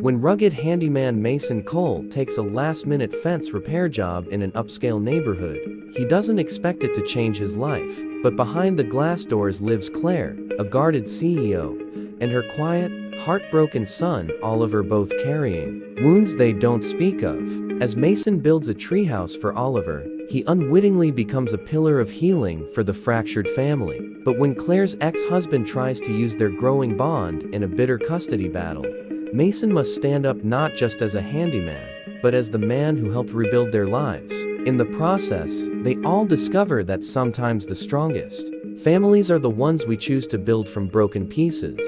When rugged handyman Mason Cole takes a last-minute fence repair job in an upscale neighborhood, he doesn't expect it to change his life. But behind the glass doors lives Claire, a guarded CEO, and her quiet, heartbroken son Oliver, both carrying wounds they don't speak of. As Mason builds a treehouse for Oliver, he unwittingly becomes a pillar of healing for the fractured family. But when Claire's ex-husband tries to use their growing bond in a bitter custody battle, Mason must stand up not just as a handyman, but as the man who helped rebuild their lives. In the process, they all discover that sometimes the strongest families are the ones we choose to build from broken pieces.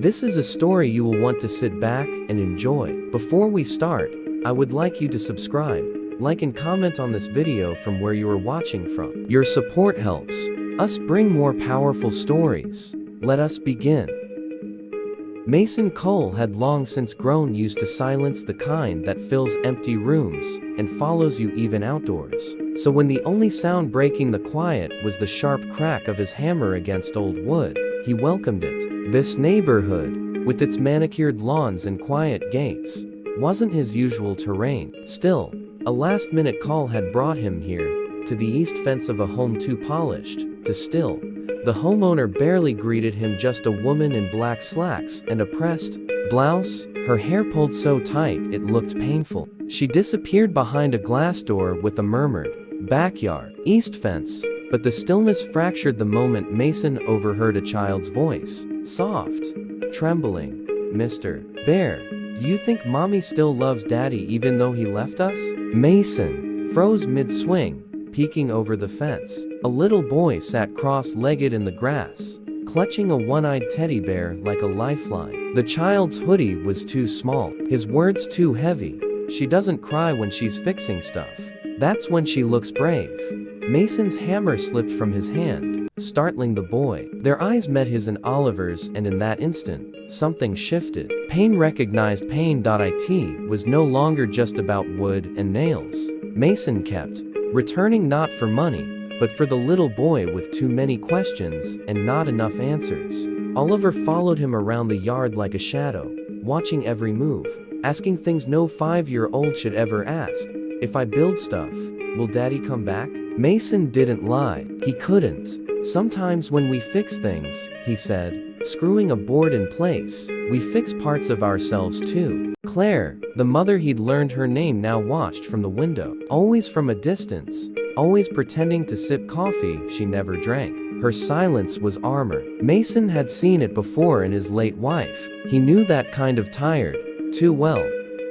This is a story you will want to sit back and enjoy. Before we start, I would like you to subscribe, like and comment on this video from where you are watching from. Your support helps us bring more powerful stories. Let us begin. Mason Cole had long since grown used to silence, the kind that fills empty rooms and follows you even outdoors. So when the only sound breaking the quiet was the sharp crack of his hammer against old wood, he welcomed it. This neighborhood, with its manicured lawns and quiet gates, wasn't his usual terrain. Still, a last-minute call had brought him here, to the east fence of a home too polished to still. The homeowner barely greeted him, just a woman in black slacks and a pressed blouse, her hair pulled so tight it looked painful. She disappeared behind a glass door with a murmured, "Backyard, east fence," but the stillness fractured the moment Mason overheard a child's voice, soft, trembling. "Mr. Bear, do you think mommy still loves daddy even though he left us?" Mason froze mid-swing, peeking over the fence. A little boy sat cross-legged in the grass, clutching a one-eyed teddy bear like a lifeline. The child's hoodie was too small, his words too heavy. "She doesn't cry when she's fixing stuff. That's when she looks brave." Mason's hammer slipped from his hand, startling the boy. Their eyes met his and Oliver's, and in that instant, something shifted. Pain recognized pain. It was no longer just about wood and nails. Mason kept returning, not for money, but for the little boy with too many questions and not enough answers. Oliver followed him around the yard like a shadow, watching every move, asking things no 5-year-old should ever ask. "If I build stuff, will daddy come back?" Mason didn't lie. He couldn't. "Sometimes when we fix things," he said, screwing a board in place, "we fix parts of ourselves too." Claire, the mother he'd learned her name, now watched from the window, always from a distance, always pretending to sip coffee she never drank. Her silence was armor. Mason had seen it before in his late wife. He knew that kind of tired too well.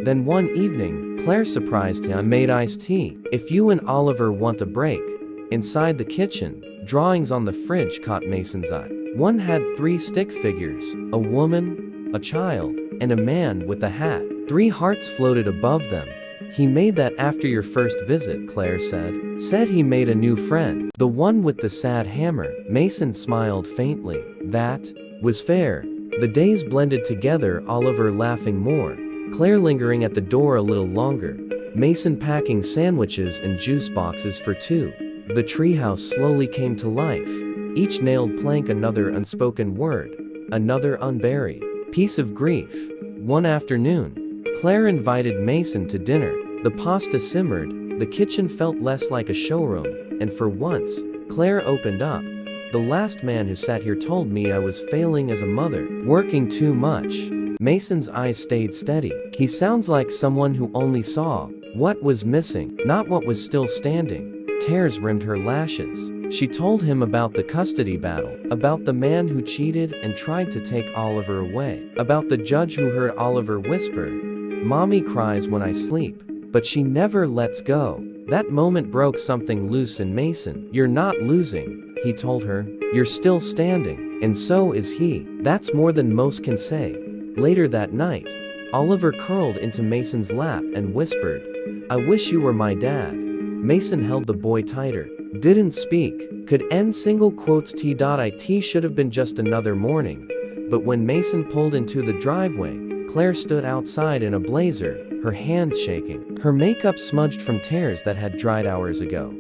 Then one evening, Claire surprised him. "I made iced tea. If you and Oliver want a break." Inside the kitchen, drawings on the fridge caught Mason's eye. One had 3 stick figures, a woman, a child, and a man with a hat. 3 hearts floated above them. "He made that after your first visit," Claire said. "Said he made a new friend. The one with the sad hammer." Mason smiled faintly. That was fair. The days blended together, Oliver laughing more, Claire lingering at the door a little longer, Mason packing sandwiches and juice boxes for 2. The treehouse slowly came to life. Each nailed plank another unspoken word, another unburied piece of grief. One afternoon, Claire invited Mason to dinner. The pasta simmered, the kitchen felt less like a showroom, and for once, Claire opened up. "The last man who sat here told me I was failing as a mother, working too much." Mason's eyes stayed steady. He sounds like someone who only saw what was missing, not what was still standing. Tears rimmed her lashes. She told him about the custody battle, about the man who cheated and tried to take Oliver away, about the judge who heard Oliver whisper, "Mommy cries when I sleep, but she never lets go." That moment broke something loose in Mason. "You're not losing," he told her. "You're still standing, and so is he." That's more than most can say. Later that night, Oliver curled into Mason's lap and whispered, "I wish you were my dad." Mason held the boy tighter. Didn't speak. Could end single quotes T.it should have been just another morning. But when Mason pulled into the driveway, Claire stood outside in a blazer, her hands shaking, her makeup smudged from tears that had dried hours ago.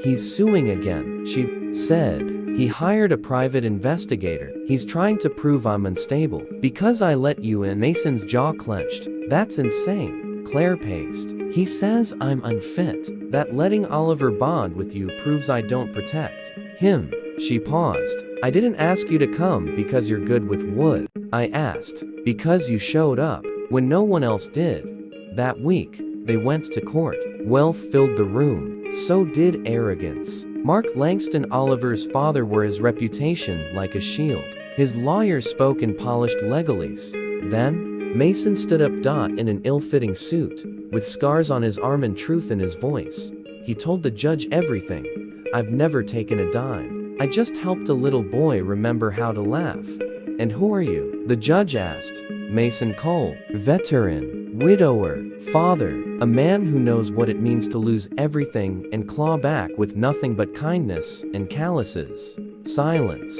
"He's suing again," she said. "He hired a private investigator. He's trying to prove I'm unstable. Because I let you in." Mason's jaw clenched. That's insane, Claire paced. He says I'm unfit. That letting Oliver bond with you proves I don't protect him. She paused. I didn't ask you to come because you're good with wood. I asked because you showed up when no one else did. That week, they went to court. Wealth filled the room. So did arrogance. Mark Langston, Oliver's father, wore his reputation like a shield. His lawyers spoke in polished legalese. Then, Mason stood up in an ill-fitting suit, with scars on his arm and truth in his voice. He told the judge everything. I've never taken a dime. I just helped a little boy remember how to laugh. And who are you? The judge asked. Mason Cole, veteran, widower, father, a man who knows what it means to lose everything and claw back with nothing but kindness and calluses. Silence.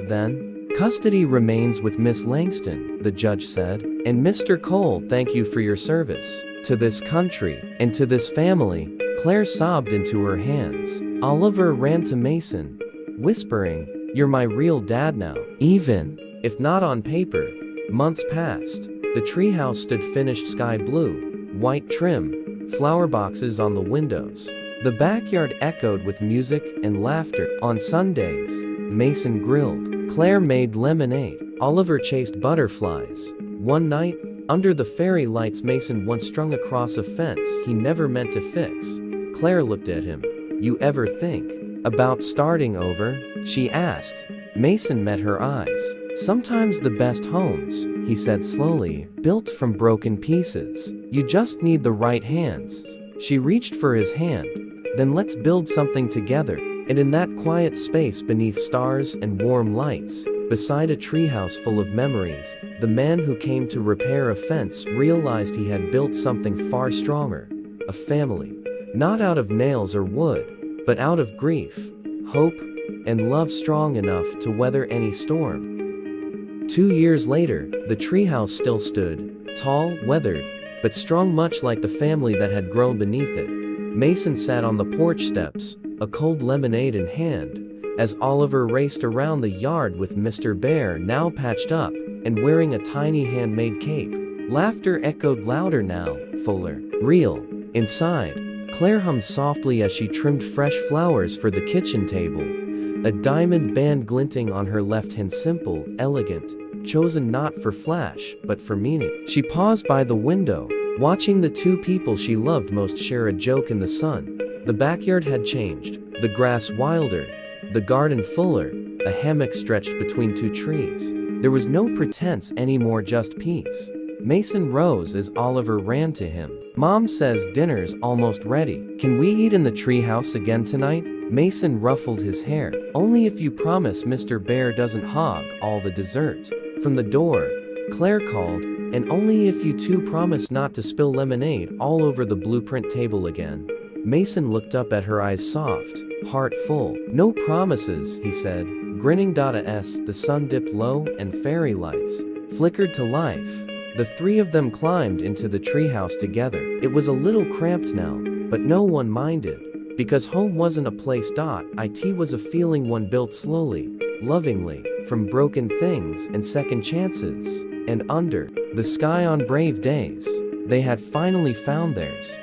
Then, custody remains with Miss Langston, the judge said. And Mr. Cole, thank you for your service to this country and to this family. Claire sobbed into her hands. Oliver ran to Mason, whispering, you're my real dad now. Even if not on paper. Months passed. The treehouse stood finished sky blue, white trim, flower boxes on the windows. The backyard echoed with music and laughter. On Sundays, Mason grilled. Claire made lemonade. Oliver chased butterflies. One night, under the fairy lights, Mason once strung across a fence he never meant to fix. Claire looked at him. You ever think about starting over? She asked. Mason met her eyes. Sometimes the best homes, he said slowly, built from broken pieces. You just need the right hands. She reached for his hand. Then let's build something together. And in that quiet space beneath stars and warm lights, beside a treehouse full of memories, the man who came to repair a fence realized he had built something far stronger. A family. Not out of nails or wood, but out of grief, hope, and love strong enough to weather any storm. 2 years later, the treehouse still stood, tall, weathered, but strong, much like the family that had grown beneath it. Mason sat on the porch steps, a cold lemonade in hand, as Oliver raced around the yard with Mr. Bear now patched up and wearing a tiny handmade cape. Laughter echoed louder now, fuller, real. Inside, Claire hummed softly as she trimmed fresh flowers for the kitchen table. A diamond band glinting on her left hand, simple, elegant, chosen not for flash, but for meaning. She paused by the window, watching the two people she loved most share a joke in the sun. The backyard had changed, the grass wilder, the garden fuller, a hammock stretched between two trees. There was no pretense anymore, just peace. Mason rose as Oliver ran to him. Mom says dinner's almost ready. Can we eat in the treehouse again tonight? Mason ruffled his hair. Only if you promise Mr. Bear doesn't hog all the dessert. From the door, Claire called, and only if you two promise not to spill lemonade all over the blueprint table again. Mason looked up at her, eyes soft, heart full. No promises, he said, grinning. As the sun dipped low and fairy lights flickered to life, the three of them climbed into the treehouse together. It was a little cramped now, but no one minded. Because home wasn't a place. It was a feeling one built slowly, lovingly, from broken things and second chances. And under the sky on brave days, they had finally found theirs.